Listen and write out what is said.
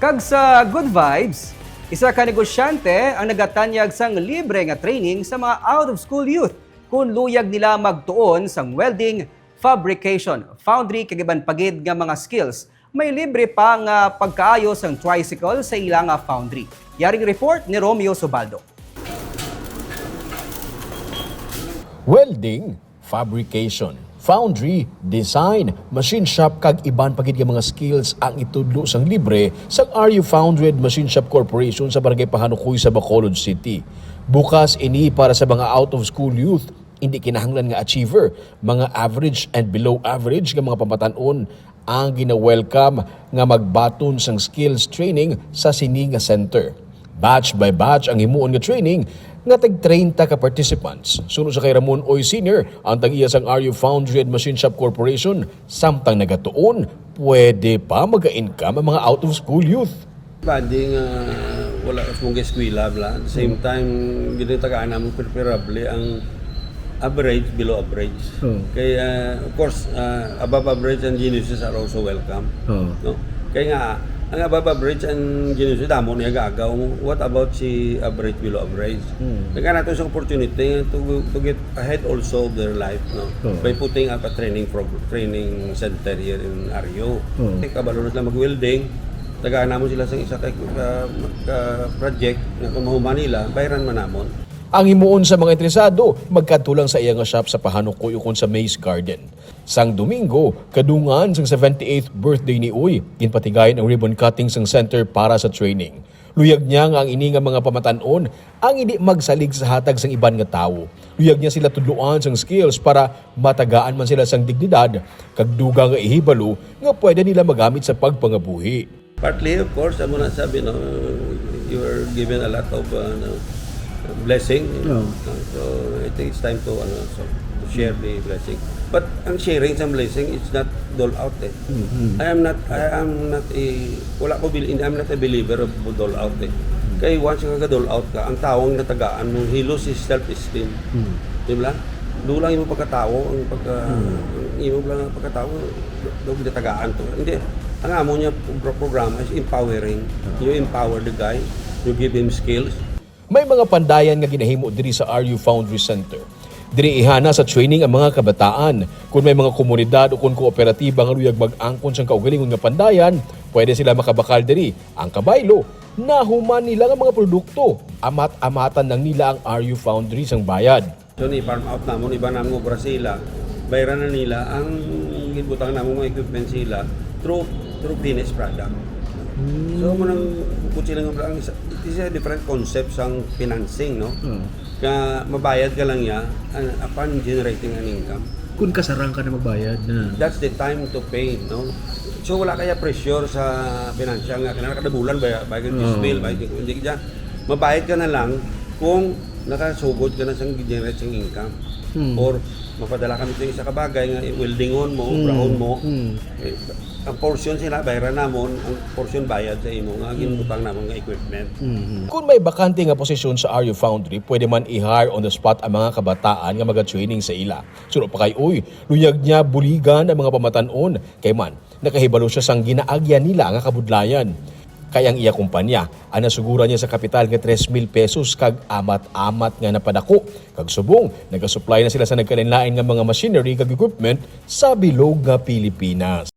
Kag sa good vibes, isa ka negosyante ang nagatanyag sang libre nga training sa mga out-of-school youth kung luyag nila magtuon sang welding, fabrication, foundry kag iban pagid nga mga skills. May libre pa nga pagkaayos ang tricycle sa ilang foundry. Yaring report ni Romeo Sobaldo. Welding, fabrication, foundry, design, machine shop kag iban pagid nga mga skills ang itudlo sang libre sa RU Foundry Machine Shop Corporation sa Barangay Pahanukoy sa Bacolod City. Bukas ini para sa mga out-of-school youth, hindi kinahanglan nga achiever, mga average and below average nga mga pamatanon ang gina-welcome nga magbaton sang skills training sa sini nga center. Batch by batch ang himuon nga training nga tag 30 ka participants. Sunod sa kay Ramon Oy Sr., ang tag-iya sang RU Foundry Machine Shop Corporation, samtang nagatuon, pwede pa mag-income ang mga out-of-school youth. Banding wala mong eskwela bla. At the same time, ginitagaan namin preferably ang average, below average. Kaya, of course, above average and geniuses are also welcome. No? Kaya nga, ang above average and geniuses, damo niya gagaw. What about si average, below average? Kaya natin sa opportunity to get ahead also of their life, no? By putting up a training center here in RU. Kabalo na sila mag-welding, tagaan naman sila sa isa project na kung mahuman nila, bayaran man namon. Ang himuon sa mga interesado, magkatulang sa iyang shop sa Pahanukoy ukon sa Maze Garden. Sang Domingo, kadungan sang 78th birthday ni Uy, ginpatigayon ang ribbon cutting sang center para sa training. Luyag niya nga ang ini nga mga pamatanon ang hindi magsalig sa hatag sang iban nga tawo. Luyag niya sila tudloan sang skills para matagaan man sila sang dignidad, kag dugang nga ihibalo nga pwede nila magamit sa pagpangabuhi. Partly, of course, amo na sabi, no, you were given a lot of blessing. So I think it's time to share the blessing. But ang sharing sa blessing, it's not dole out. I'm not a believer of dole out. Kaya once ka dole out ka, ang tawang natagaan mo, he loses his self-esteem. Di ba? Doon lang yung pagkatao, ang pagkatao, doon natagaan to. Hindi. Ang amo niya program is empowering. You empower the guy, you give him skills. May mga pandayan nga ginahimo diri sa RU Foundry Center. Diri ihana sa training ang mga kabataan. Kung may mga komunidad o kung kooperatiba nga luyag mag-angkon sa kaugalingon nga pandayan, pwede sila makabakal diri. Ang kabaylo, nahuman nila nga mga produkto. Amat-amatan ng nila ang RU Foundry sang bayad. So ni-farm out namon, iba namon obra sila, bayaran na nila ang ginbutang namon mga equipment sila through finished product. So mo nang bukod sila nga ang it is a different concept sang financing, no? Ka mabayad ka lang ya upon generating an income. Kung kasarang ka na magbayad na. That's the time to pay, no? So wala kaya pressure sa financial nga kana kada bulan bayad yung bill, bayad hindi ka mabayad ka na lang kung nakasugod ka na sang generate sang income. Or mapadala kami sa isa ka bagay nga weldingon mo, brahon mo. Ang portion sila bayaran namon, ang portion bayad sa imo nga ginutang namon nga equipment. Kung may bakante nga posisyon sa RU Foundry, pwede man i-hire on the spot ang mga kabataan nga maga-training sa ila. Sunod pa kay Uy, luyag niya buligan ang mga pamatanon kay man nakahibalo siya sang ginaagyan nila nga kabudlayan. Kaya ang iya kumpanya, ang nasugura niya sa kapital nga 3,000 pesos kag amat-amat nga napadako. Kag subong, nagasupply na sila sa nagkalinlain nga mga machinery kag equipment sa bilog nga Pilipinas.